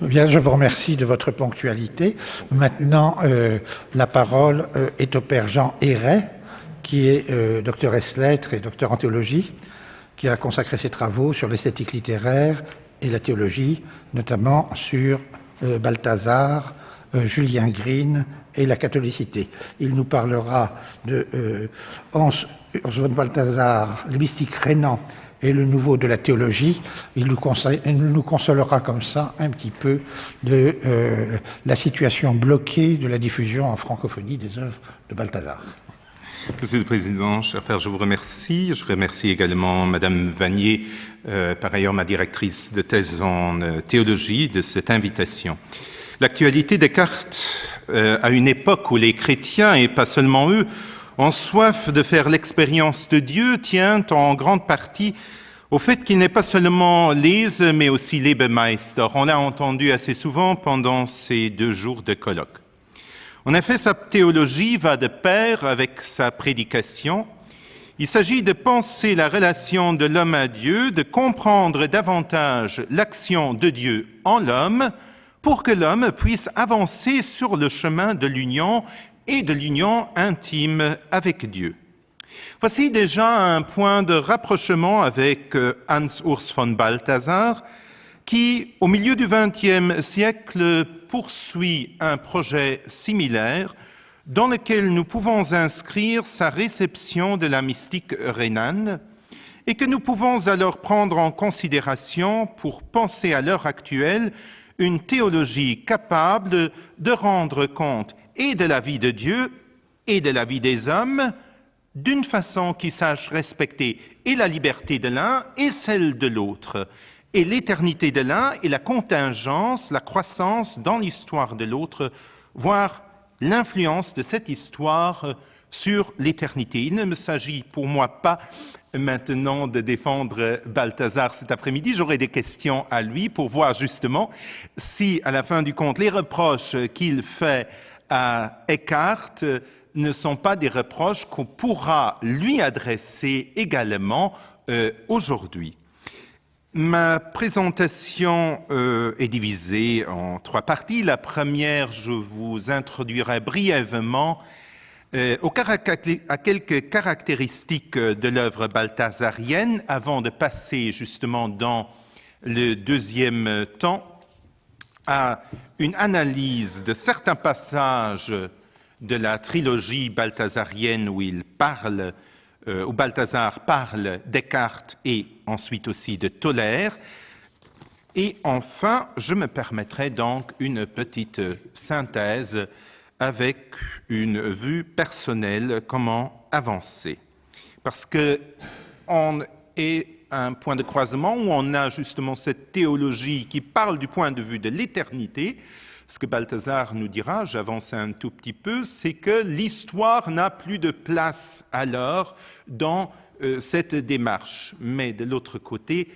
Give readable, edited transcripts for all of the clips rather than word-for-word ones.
Bien, je vous remercie de votre ponctualité. Maintenant, la parole est au père Jean Héret, qui est docteur ès lettres et docteur en théologie, qui a consacré ses travaux sur l'esthétique littéraire et la théologie, notamment sur Balthazar, Julien Green et la catholicité. Il nous parlera de Hans von Balthasar, le mystique rénan et le nouveau de la théologie. Il nous consolera comme ça un petit peu de la situation bloquée de la diffusion en francophonie des œuvres de Balthazar. Monsieur le Président, cher Père, je vous remercie. Je remercie également Madame Vanier, par ailleurs ma directrice de thèse en théologie, de cette invitation. L'actualité Descartes, à une époque où les chrétiens, et pas seulement eux, ont soif de faire l'expérience de Dieu, tient en grande partie au fait qu'il n'est pas seulement Lese, mais aussi Lebemeister. On l'a entendu assez souvent pendant ces 2 jours de colloque. En effet, sa théologie va de pair avec sa prédication. Il s'agit de penser la relation de l'homme à Dieu, de comprendre davantage l'action de Dieu en l'homme, pour que l'homme puisse avancer sur le chemin de l'union et de l'union intime avec Dieu. Voici déjà un point de rapprochement avec Hans Urs von Balthasar, qui, au milieu du XXe siècle, poursuit un projet similaire dans lequel nous pouvons inscrire sa réception de la mystique rhénane et que nous pouvons alors prendre en considération pour penser à l'heure actuelle une théologie capable de rendre compte et de la vie de Dieu et de la vie des hommes d'une façon qui sache respecter et la liberté de l'un et celle de l'autre, et l'éternité de l'un et la contingence, la croissance dans l'histoire de l'autre, voire l'influence de cette histoire sur l'éternité. Il ne me s'agit pour moi pas maintenant de défendre Balthasar cet après-midi. J'aurai des questions à lui pour voir justement si, à la fin du compte, les reproches qu'il fait à Eckhart ne sont pas des reproches qu'on pourra lui adresser également aujourd'hui. Ma présentation est divisée en 3 parties. La première, je vous introduirai brièvement à quelques caractéristiques de l'œuvre balthasarienne avant de passer justement dans le deuxième temps à une analyse de certains passages de la trilogie balthasarienne où où Balthasar parle Descartes et ensuite aussi de Tolère. Et enfin, je me permettrai donc une petite synthèse avec une vue personnelle, comment avancer. Parce qu'on est à un point de croisement où on a justement cette théologie qui parle du point de vue de l'éternité. Ce que Balthasar nous dira, j'avance un tout petit peu, c'est que l'histoire n'a plus de place alors dans cette démarche. Mais de l'autre côté,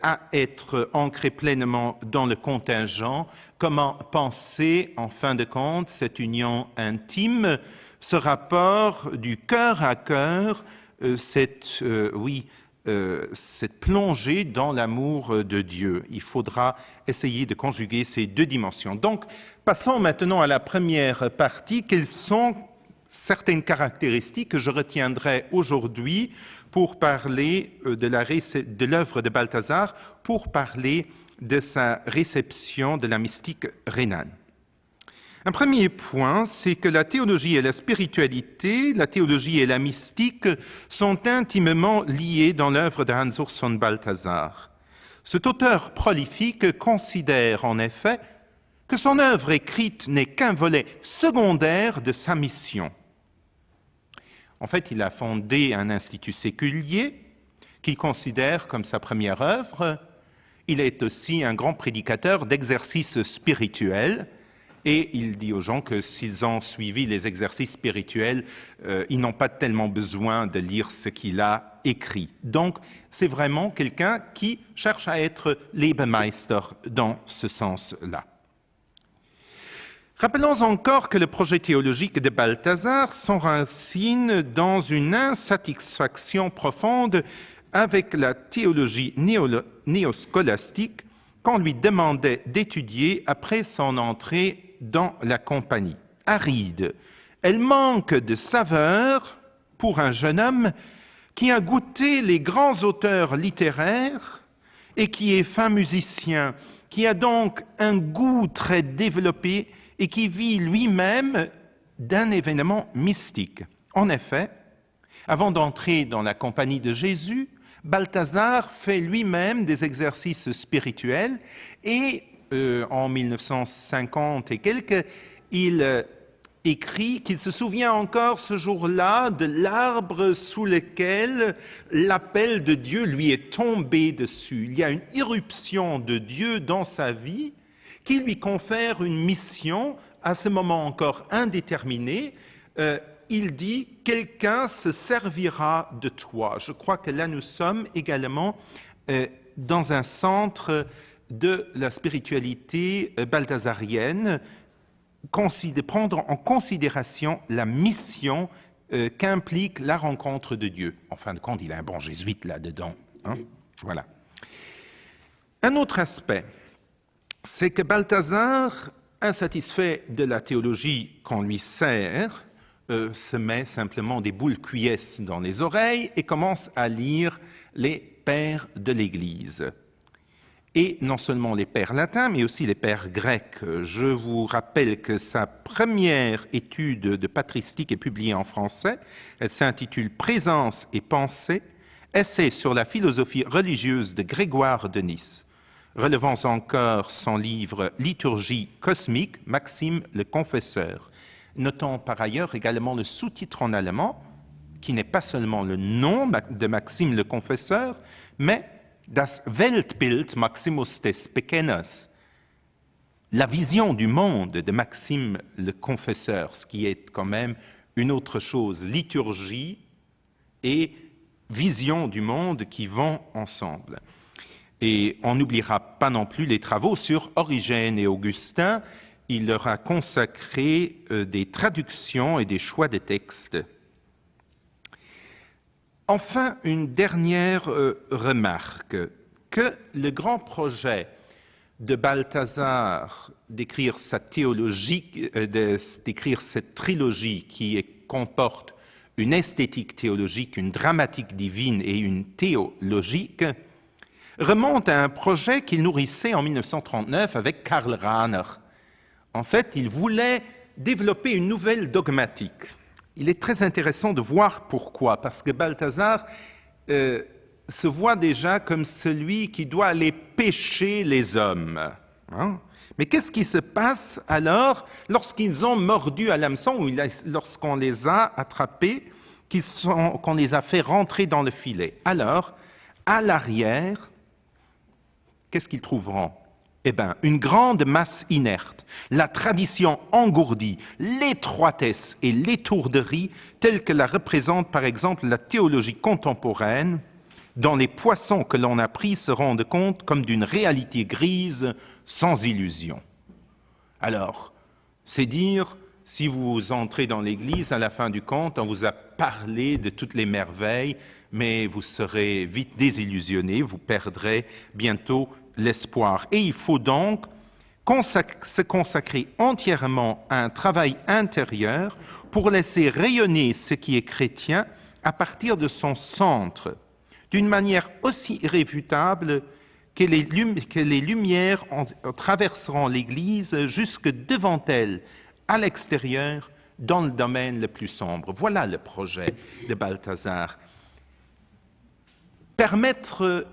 à être ancré pleinement dans le contingent, comment penser, en fin de compte, cette union intime, ce rapport du cœur à cœur, cette plongée dans l'amour de Dieu. Il faudra essayer de conjuguer ces 2 dimensions. Donc, passons maintenant à la première partie. Quelles sont certaines caractéristiques que je retiendrai aujourd'hui pour parler de l'œuvre de Balthasar, pour parler de sa réception de la mystique rhénane. Un premier point, c'est que la théologie et la spiritualité, la théologie et la mystique sont intimement liées dans l'œuvre de Hans Urs von Balthasar. Cet auteur prolifique considère en effet que son œuvre écrite n'est qu'un volet secondaire de sa mission. En fait, il a fondé un institut séculier qu'il considère comme sa première œuvre. Il est aussi un grand prédicateur d'exercices spirituels. Et il dit aux gens que s'ils ont suivi les exercices spirituels, ils n'ont pas tellement besoin de lire ce qu'il a écrit. Donc, c'est vraiment quelqu'un qui cherche à être Lebemeister dans ce sens-là. Rappelons encore que le projet théologique de Balthasar s'enracine dans une insatisfaction profonde avec la théologie néoscolastique qu'on lui demandait d'étudier après son entrée dans la compagnie. Aride, elle manque de saveur pour un jeune homme qui a goûté les grands auteurs littéraires et qui est fin musicien, qui a donc un goût très développé et qui vit lui-même d'un événement mystique. En effet, avant d'entrer dans la compagnie de Jésus, Balthazar fait lui-même des exercices spirituels et en 1950 et quelques, il écrit qu'il se souvient encore ce jour-là de l'arbre sous lequel l'appel de Dieu lui est tombé dessus. Il y a une irruption de Dieu dans sa vie qui lui confère une mission, à ce moment encore indéterminée. Il dit « Quelqu'un se servira de toi ». Je crois que là, nous sommes également dans un centre de la spiritualité balthazarienne, prendre en considération la mission qu'implique la rencontre de Dieu. En fin de compte, il a un bon jésuite là-dedans. Hein? Voilà. Un autre aspect, c'est que Balthazar, insatisfait de la théologie qu'on lui sert, se met simplement des boules cuillesses dans les oreilles et commence à lire les pères de l'Église. Et non seulement les pères latins, mais aussi les pères grecs. Je vous rappelle que sa première étude de patristique est publiée en français. Elle s'intitule « Présence et pensée, essai sur la philosophie religieuse de Grégoire de Nice ». Relevant encore son livre « Liturgie cosmique », Maxime le Confesseur. Notons par ailleurs également le sous-titre en allemand, qui n'est pas seulement le nom de Maxime le Confesseur, mais « Das Weltbild Maximus des Bekenners », la vision du monde de Maxime le Confesseur, ce qui est quand même une autre chose, liturgie et vision du monde qui vont ensemble. Et on n'oubliera pas non plus les travaux sur Origène et Augustin. Il leur a consacré des traductions et des choix de textes. Enfin, une dernière remarque, que le grand projet de Balthazar d'écrire sa théologie, d'écrire cette trilogie qui comporte une esthétique théologique, une dramatique divine et une théologique, remonte à un projet qu'il nourrissait en 1939 avec Karl Rahner. En fait, il voulait développer une nouvelle dogmatique. Il est très intéressant de voir pourquoi, parce que Balthazar se voit déjà comme celui qui doit aller pêcher les hommes. Hein? Mais qu'est-ce qui se passe alors lorsqu'ils ont mordu à l'hameçon, ou lorsqu'on les a attrapés, qu'on les a fait rentrer dans le filet? Alors, à l'arrière, qu'est-ce qu'ils trouveront? Eh bien, une grande masse inerte, la tradition engourdie, l'étroitesse et l'étourderie telles que la représente par exemple la théologie contemporaine, dont les poissons que l'on a pris se rendent compte comme d'une réalité grise sans illusion. Alors, c'est dire, si vous entrez dans l'Église, à la fin du compte, on vous a parlé de toutes les merveilles, mais vous serez vite désillusionné, vous perdrez bientôt l'espoir. Et il faut donc se consacrer entièrement à un travail intérieur pour laisser rayonner ce qui est chrétien à partir de son centre, d'une manière aussi irréfutable que les lumières traverseront l'Église jusque devant elle, à l'extérieur, dans le domaine le plus sombre. Voilà le projet de Balthazar. Permettre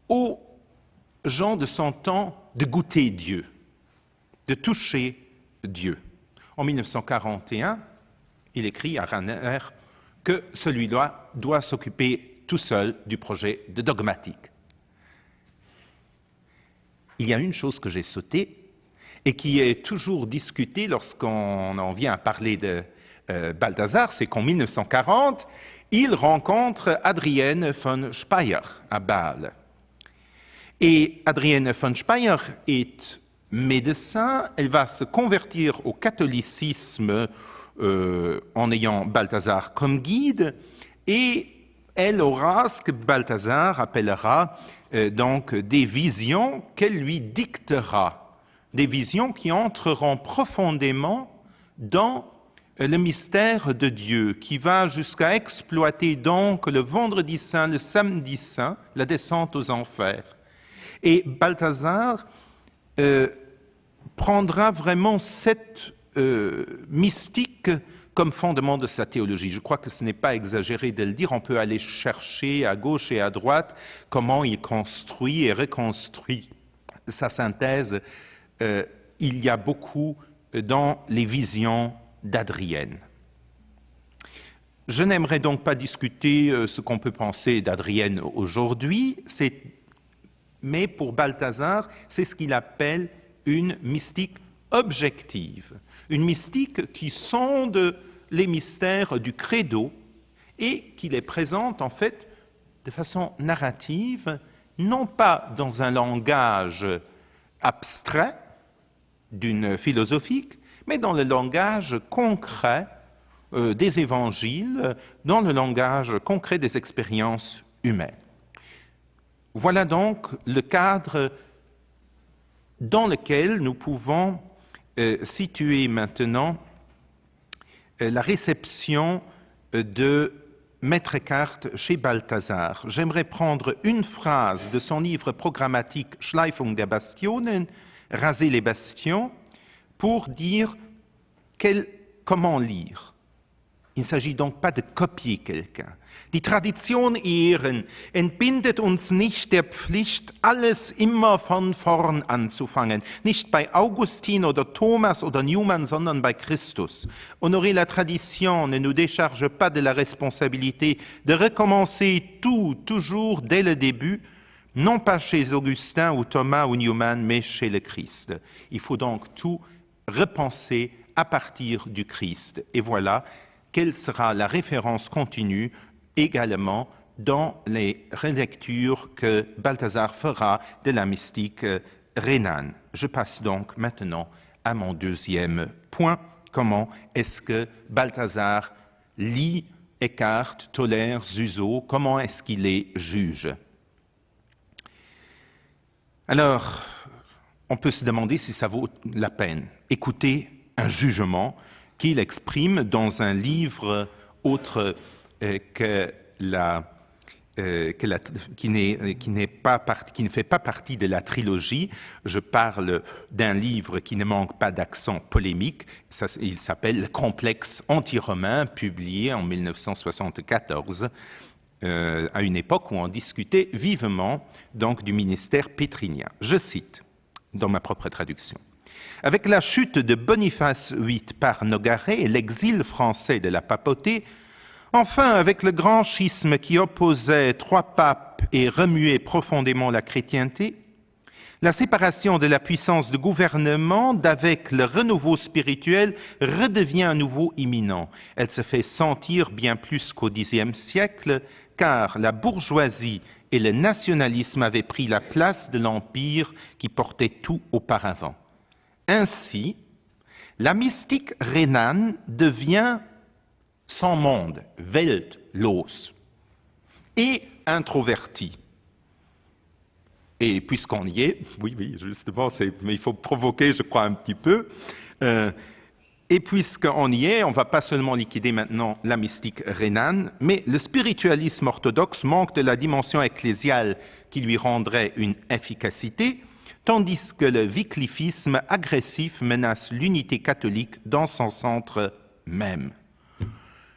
aux gens de son temps de goûter Dieu, de toucher Dieu. En 1941, il écrit à Rahner que celui-là doit s'occuper tout seul du projet de dogmatique. Il y a une chose que j'ai sautée et qui est toujours discutée lorsqu'on en vient à parler de Balthazar, c'est qu'en 1940, il rencontre Adrienne von Speyer à Bâle. Et Adrienne von Speyer est médecin, elle va se convertir au catholicisme en ayant Balthazar comme guide, et elle aura ce que Balthazar appellera donc des visions qu'elle lui dictera, des visions qui entreront profondément dans le mystère de Dieu, qui va jusqu'à exploiter donc le vendredi saint, le samedi saint, la descente aux enfers. Et Balthazar prendra vraiment cette mystique comme fondement de sa théologie. Je crois que ce n'est pas exagéré de le dire, on peut aller chercher à gauche et à droite comment il construit et reconstruit sa synthèse. Il y a beaucoup dans les visions d'Adrienne. Je n'aimerais donc pas discuter ce qu'on peut penser d'Adrienne aujourd'hui, mais pour Balthazar, c'est ce qu'il appelle une mystique objective, une mystique qui sonde les mystères du credo et qui les présente en fait de façon narrative, non pas dans un langage abstrait d'une philosophique, mais dans le langage concret des évangiles, dans le langage concret des expériences humaines. Voilà donc le cadre dans lequel nous pouvons situer maintenant la réception de Maître Eckhart chez Balthazar. J'aimerais prendre une phrase de son livre programmatique Schleifung der Bastionen, Raser les bastions, pour dire comment lire. Il ne s'agit donc pas de copier quelqu'un. Die Tradition ehren entbindet uns nicht der Pflicht, alles immer von vorn anzufangen. Nicht bei Augustin oder Thomas oder Newman, sondern bei Christus. Honorer la tradition ne nous décharge pas de la responsabilité de recommencer tout, toujours dès le début, non pas chez Augustin ou Thomas ou Newman, mais chez le Christ. Il faut donc tout repenser à partir du Christ. Et voilà quelle sera la référence continue également dans les relectures que Balthazar fera de la mystique rhénane. Je passe donc maintenant à mon deuxième point. Comment est-ce que Balthazar lit Eckhart, tolère Suso? Comment est-ce qu'il les juge? Alors, on peut se demander si ça vaut la peine. Écoutez un jugement qu'il exprime dans un livre autre qui ne fait pas partie de la trilogie. Je parle d'un livre qui ne manque pas d'accent polémique. Il s'appelle « Le complexe anti-romain », publié en 1974, à une époque où on discutait vivement donc, du ministère pétrinien. Je cite, dans ma propre traduction. Avec la chute de Boniface VIII par Nogaret et l'exil français de la papauté, enfin avec le grand schisme qui opposait trois papes et remuait profondément la chrétienté, la séparation de la puissance de gouvernement d'avec le renouveau spirituel redevient à nouveau imminent. Elle se fait sentir bien plus qu'au Xe siècle, car la bourgeoisie et le nationalisme avaient pris la place de l'empire qui portait tout auparavant. Ainsi, la mystique rhénane devient sans monde, weltlos, et introvertie. Et puisqu'on y est, oui, justement, mais il faut provoquer, je crois, un petit peu. Et puisqu'on y est, on ne va pas seulement liquider maintenant la mystique rhénane, mais le spiritualisme orthodoxe manque de la dimension ecclésiale qui lui rendrait une efficacité, tandis que le wyclifisme agressif menace l'unité catholique dans son centre même.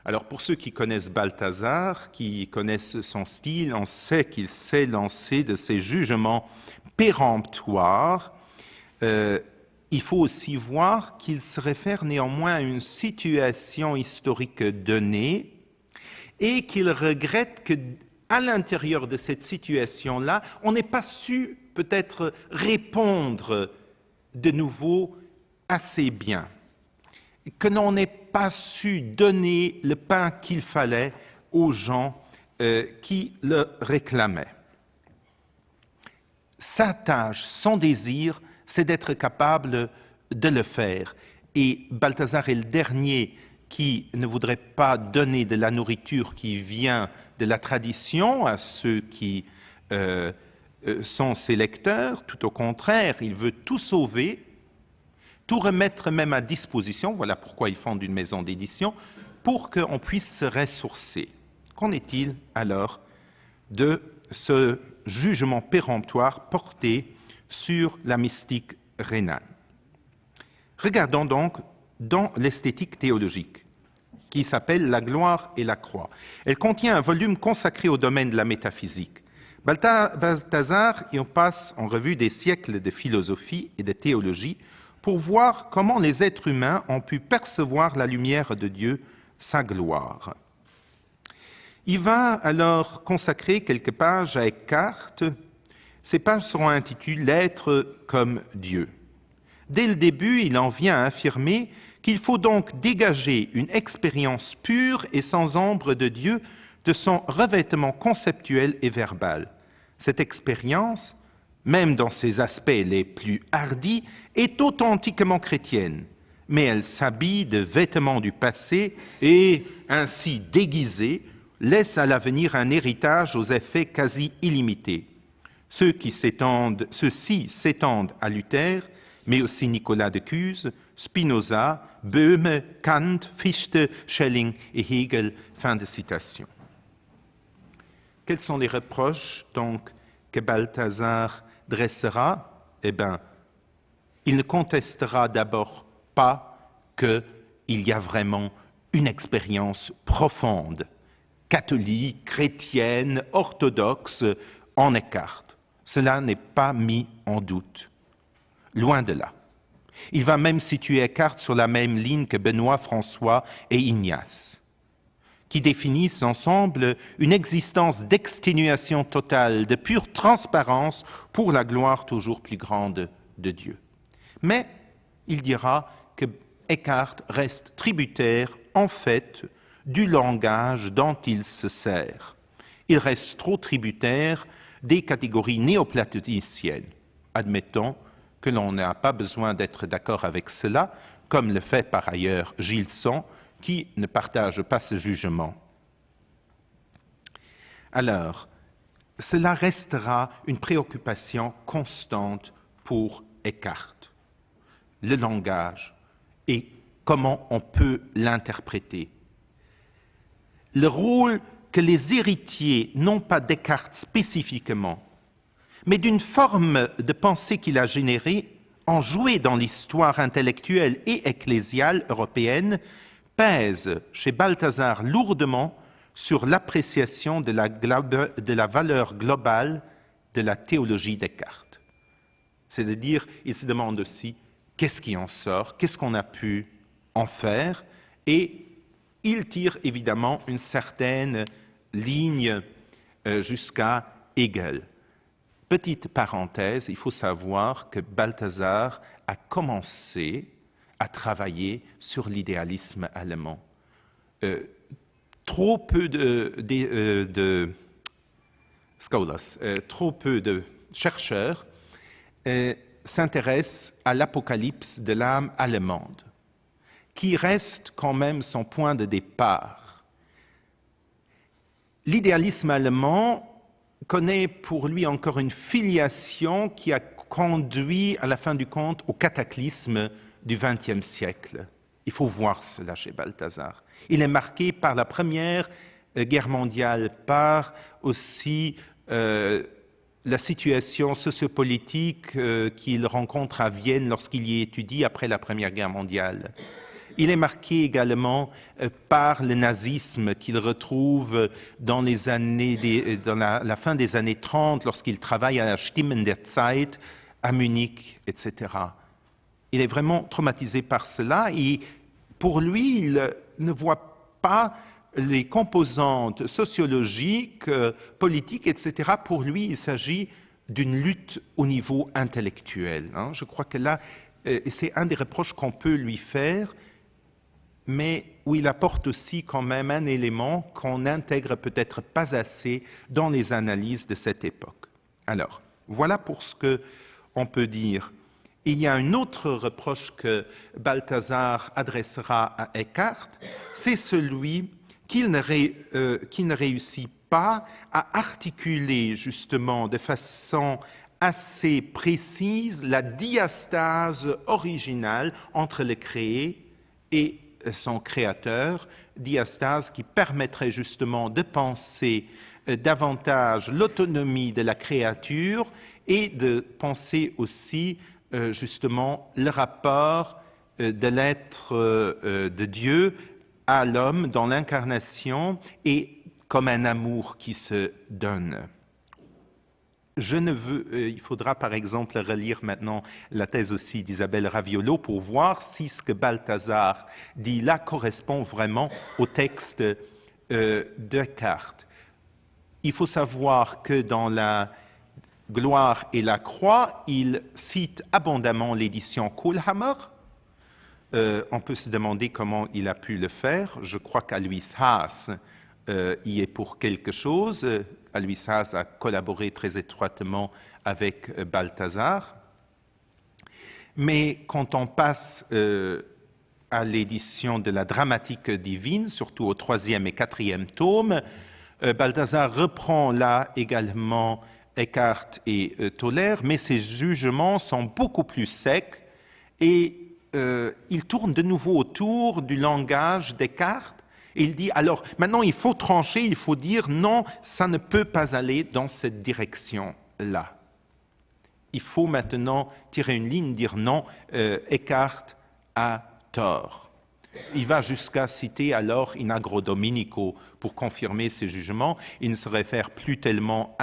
Alors pour ceux qui connaissent Balthazar, qui connaissent son style, on sait qu'il sait lancer de ces jugements péremptoires. Il faut aussi voir qu'il se réfère néanmoins à une situation historique donnée et qu'il regrette qu'à l'intérieur de cette situation-là, on n'ait pas su peut-être répondre de nouveau assez bien, que l'on n'ait pas su donner le pain qu'il fallait aux gens qui le réclamaient. Sa tâche, son désir, c'est d'être capable de le faire. Et Balthazar est le dernier qui ne voudrait pas donner de la nourriture qui vient de la tradition à ceux qui sont ses lecteurs, tout au contraire, il veut tout sauver, tout remettre même à disposition, voilà pourquoi il fonde une maison d'édition, pour qu'on puisse se ressourcer. Qu'en est-il alors de ce jugement péremptoire porté sur la mystique rhénane? Regardons donc dans l'esthétique théologique, qui s'appelle La gloire et la croix. Elle contient un volume consacré au domaine de la métaphysique. Balthazar y passe en revue des siècles de philosophie et de théologie pour voir comment les êtres humains ont pu percevoir la lumière de Dieu, sa gloire. Il va alors consacrer quelques pages à Eckhart. Ces pages seront intitulées « L'être comme Dieu ». Dès le début, il en vient à affirmer qu'il faut donc dégager une expérience pure et sans ombre de Dieu de son revêtement conceptuel et verbal. Cette expérience, même dans ses aspects les plus hardis, est authentiquement chrétienne, mais elle s'habille de vêtements du passé et, ainsi déguisée, laisse à l'avenir un héritage aux effets quasi illimités. Ceux-ci s'étendent à Luther, mais aussi Nicolas de Cuse, Spinoza, Böhme, Kant, Fichte, Schelling et Hegel. Fin de citation. Quels sont les reproches donc que Balthazar dressera? Eh bien, il ne contestera d'abord pas qu'il y a vraiment une expérience profonde, catholique, chrétienne, orthodoxe en Eckhart. Cela n'est pas mis en doute. Loin de là. Il va même situer Eckhart sur la même ligne que Benoît, François et Ignace, qui définissent ensemble une existence d'exténuation totale, de pure transparence pour la gloire toujours plus grande de Dieu. Mais il dira que Eckhart reste tributaire, en fait, du langage dont il se sert. Il reste trop tributaire des catégories néoplatoniciennes. Admettons que l'on n'a pas besoin d'être d'accord avec cela, comme le fait par ailleurs Gilson, qui ne partage pas ce jugement. Alors, cela restera une préoccupation constante pour Eckhart. Le langage et comment on peut l'interpréter. Le rôle que les héritiers, non pas Descartes spécifiquement, mais d'une forme de pensée qu'il a générée, ont joué dans l'histoire intellectuelle et ecclésiale européenne, pèse chez Balthazar lourdement sur l'appréciation de la valeur globale de la théologie Descartes. C'est-à-dire, il se demande aussi qu'est-ce qui en sort, qu'est-ce qu'on a pu en faire, et il tire évidemment une certaine ligne jusqu'à Hegel. Petite parenthèse, il faut savoir que Balthazar a commencé à travailler sur l'idéalisme allemand. Trop peu de scholars, trop peu de chercheurs s'intéressent à l'apocalypse de l'âme allemande, qui reste quand même son point de départ. L'idéalisme allemand connaît pour lui encore une filiation qui a conduit, à la fin du compte, au cataclysme du XXe siècle. Il faut voir cela chez Balthazar. Il est marqué par la Première Guerre mondiale, par aussi la situation sociopolitique qu'il rencontre à Vienne lorsqu'il y étudie après la Première Guerre mondiale. Il est marqué également par le nazisme qu'il retrouve dans la fin des années 30, lorsqu'il travaille à la Stimmen der Zeit, à Munich, etc. Il est vraiment traumatisé par cela et pour lui, il ne voit pas les composantes sociologiques, politiques, etc. Pour lui, il s'agit d'une lutte au niveau intellectuel. Je crois que là, c'est un des reproches qu'on peut lui faire, mais où il apporte aussi quand même un élément qu'on n'intègre peut-être pas assez dans les analyses de cette époque. Alors, voilà pour ce qu'on peut dire. Il y a un autre reproche que Balthazar adressera à Eckhart, c'est celui qu'il ne réussit pas à articuler justement de façon assez précise la diastase originale entre le créé et son créateur, diastase qui permettrait justement de penser davantage l'autonomie de la créature et de penser aussi justement le rapport de l'être de Dieu à l'homme dans l'incarnation et comme un amour qui se donne. Il faudra par exemple relire maintenant la thèse aussi d'Isabelle Raviolo pour voir si ce que Balthazar dit là correspond vraiment au texte de Descartes. Il faut savoir que dans la Gloire et la Croix, il cite abondamment l'édition Kohlhammer. On peut se demander comment il a pu le faire. Je crois qu'Alois Haas y est pour quelque chose. Alois Haas a collaboré très étroitement avec Balthazar. Mais quand on passe à l'édition de la Dramatique divine, surtout au 3e et 4e tome, Balthazar reprend là également Eckhart et Toller, mais ses jugements sont beaucoup plus secs et il tourne de nouveau autour du langage d'Eckhart. Et il dit, alors maintenant il faut trancher, il faut dire non, ça ne peut pas aller dans cette direction-là. Il faut maintenant tirer une ligne, dire non, Eckhart a tort. Il va jusqu'à citer alors In Agro Dominico pour confirmer ses jugements. Il ne se réfère plus tellement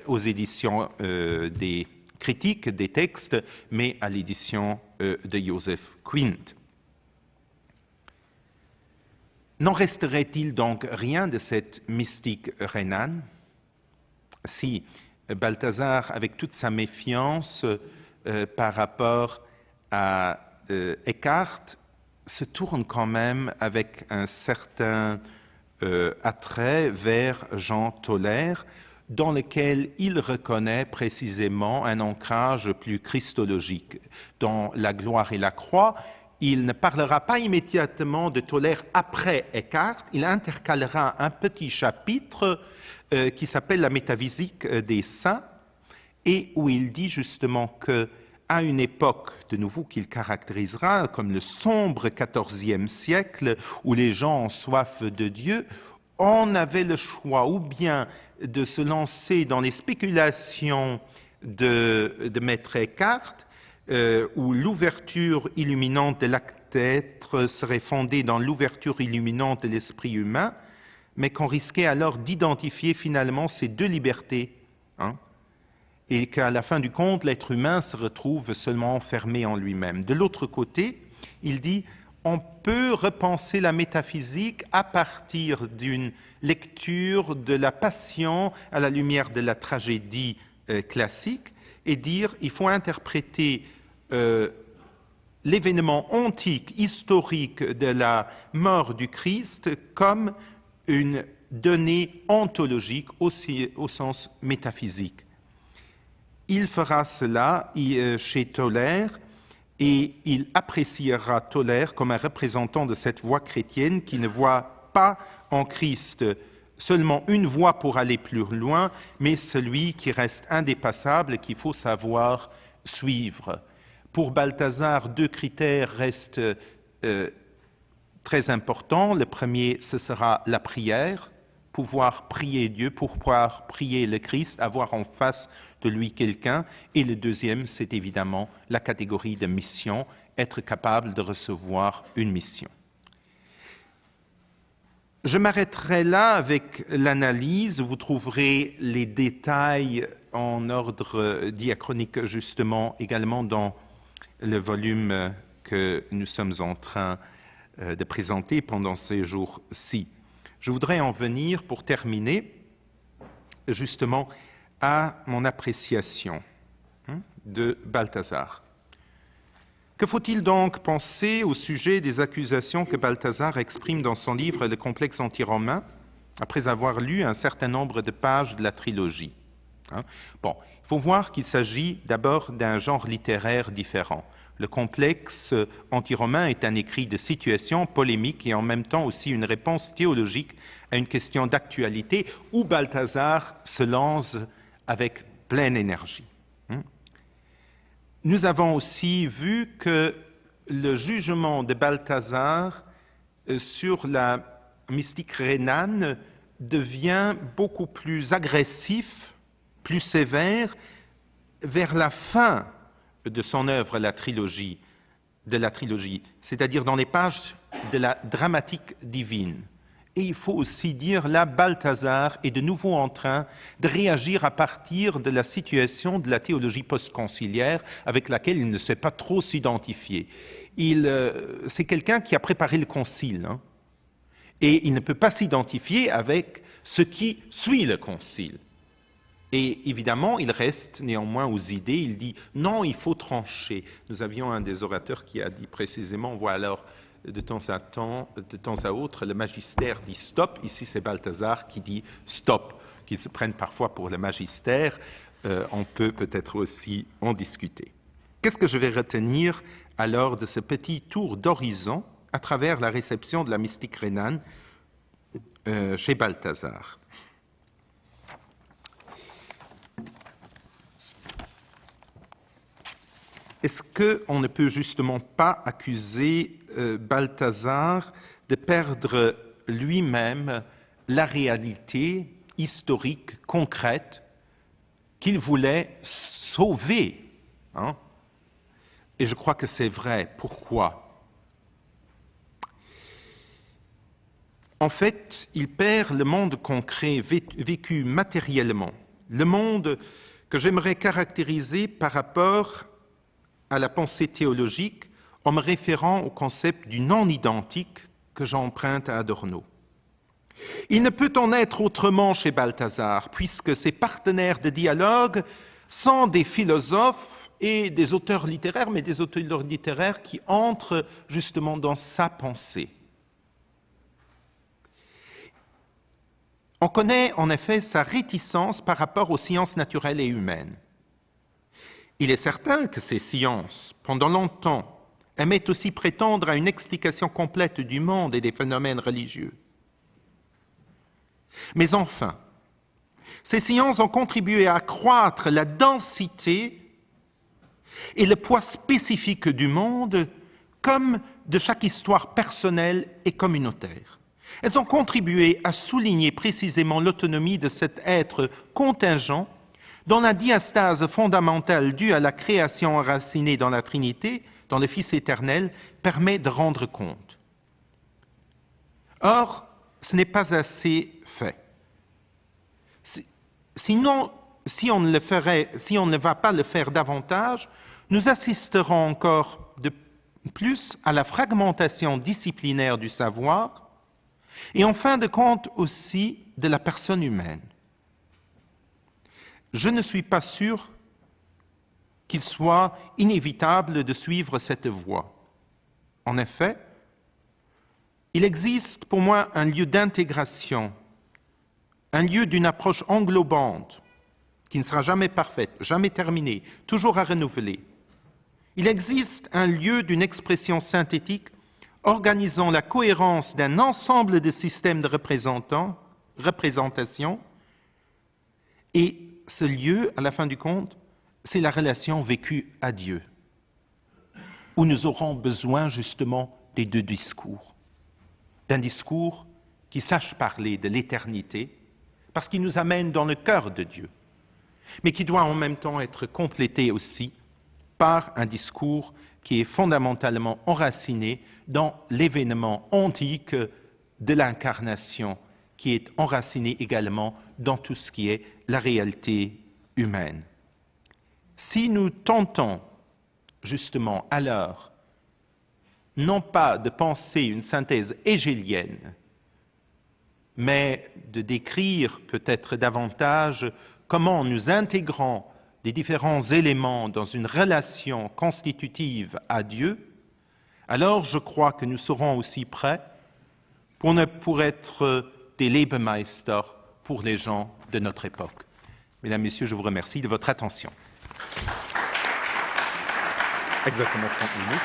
aux éditions des critiques des textes, mais à l'édition de Joseph Quint. N'en resterait-il donc rien de cette mystique rhénane si Balthazar, avec toute sa méfiance par rapport à Eckhart, se tourne quand même avec un certain attrait vers Jean Toller, dans lequel il reconnaît précisément un ancrage plus christologique. Dans La Gloire et la Croix, il ne parlera pas immédiatement de Toller après Eckhart, il intercalera un petit chapitre qui s'appelle La métaphysique des saints, et où il dit justement que à une époque, de nouveau, qu'il caractérisera comme le sombre XIVe siècle, où les gens ont soif de Dieu, on avait le choix ou bien de se lancer dans les spéculations de Maître Eckhart, où l'ouverture illuminante de l'acte-être serait fondée dans l'ouverture illuminante de l'esprit humain, mais qu'on risquait alors d'identifier finalement ces deux libertés, et qu'à la fin du compte, l'être humain se retrouve seulement enfermé en lui-même. De l'autre côté, il dit, on peut repenser la métaphysique à partir d'une lecture de la Passion à la lumière de la tragédie classique et dire, il faut interpréter l'événement antique, historique de la mort du Christ comme une donnée ontologique aussi au sens métaphysique. Il fera cela chez Toller et il appréciera Toller comme un représentant de cette voie chrétienne qui ne voit pas en Christ seulement une voie pour aller plus loin, mais celui qui reste indépassable et qu'il faut savoir suivre. Pour Balthazar, deux critères restent très importants. Le premier, ce sera la prière, pouvoir prier Dieu, pouvoir prier le Christ, avoir en face de lui quelqu'un. Et le deuxième, c'est évidemment la catégorie de mission, être capable de recevoir une mission. Je m'arrêterai là avec l'analyse. Vous trouverez les détails en ordre diachronique, justement, également dans le volume que nous sommes en train de présenter pendant ces jours-ci. Je voudrais en venir, pour terminer, justement, à mon appréciation de Balthazar. Que faut-il donc penser au sujet des accusations que Balthazar exprime dans son livre « Le complexe anti-romain » après avoir lu un certain nombre de pages de la trilogie ? Hein. Bon, il faut voir qu'il s'agit d'abord d'un genre littéraire différent. Le complexe anti-romain est un écrit de situation polémique et en même temps aussi une réponse théologique à une question d'actualité où Balthazar se lance avec pleine énergie. Nous avons aussi vu que le jugement de Balthazar sur la mystique rhénane devient beaucoup plus agressif, plus sévère, vers la fin de son œuvre, la trilogie, c'est-à-dire dans les pages de la dramatique divine. Et il faut aussi dire, là, Balthazar est de nouveau en train de réagir à partir de la situation de la théologie post-conciliaire avec laquelle il ne sait pas trop s'identifier. C'est quelqu'un qui a préparé le concile, hein, et il ne peut pas s'identifier avec ce qui suit le concile. Et évidemment, il reste néanmoins aux idées, il dit « non, il faut trancher ». Nous avions un des orateurs qui a dit précisément, on voit alors de temps à autre, le magistère dit « stop ». Ici, c'est Balthazar qui dit « stop », qu'ils se prennent parfois pour le magistère. On peut peut-être aussi en discuter. Qu'est-ce que je vais retenir alors de ce petit tour d'horizon à travers la réception de la mystique rhénane chez Balthazar? Est-ce qu'on ne peut justement pas accuser Balthazar de perdre lui-même la réalité historique, concrète, qu'il voulait sauver, hein? Et je crois que c'est vrai. Pourquoi? En fait, il perd le monde concret, vécu matériellement, le monde que j'aimerais caractériser par rapport à la pensée théologique en me référant au concept du non-identique que j'emprunte à Adorno. Il ne peut en être autrement chez Balthazar, puisque ses partenaires de dialogue sont des philosophes et des auteurs littéraires, mais des auteurs littéraires qui entrent justement dans sa pensée. On connaît en effet sa réticence par rapport aux sciences naturelles et humaines. Il est certain que ces sciences, pendant longtemps, aimaient aussi prétendre à une explication complète du monde et des phénomènes religieux. Mais enfin, ces sciences ont contribué à accroître la densité et le poids spécifique du monde comme de chaque histoire personnelle et communautaire. Elles ont contribué à souligner précisément l'autonomie de cet être contingent dont la diastase fondamentale due à la création enracinée dans la Trinité, dans le Fils éternel, permet de rendre compte. Or, ce n'est pas assez fait. Sinon, si on ne va pas le faire davantage, nous assisterons encore de plus à la fragmentation disciplinaire du savoir et en fin de compte aussi de la personne humaine. Je ne suis pas sûr qu'il soit inévitable de suivre cette voie. En effet, il existe pour moi un lieu d'intégration, un lieu d'une approche englobante qui ne sera jamais parfaite, jamais terminée, toujours à renouveler. Il existe un lieu d'une expression synthétique organisant la cohérence d'un ensemble de systèmes de représentation et ce lieu, à la fin du compte, c'est la relation vécue à Dieu, où nous aurons besoin justement des deux discours. D'un discours qui sache parler de l'éternité, parce qu'il nous amène dans le cœur de Dieu, mais qui doit en même temps être complété aussi par un discours qui est fondamentalement enraciné dans l'événement antique de l'incarnation, qui est enraciné également dans tout ce qui est la réalité humaine. Si nous tentons justement alors non pas de penser une synthèse hégélienne, mais de décrire peut-être davantage comment nous intégrons les différents éléments dans une relation constitutive à Dieu, alors je crois que nous serons aussi prêts pour être des Lebemeister pour les gens de notre époque. Mesdames, Messieurs, je vous remercie de votre attention. Exactement 30 minutes.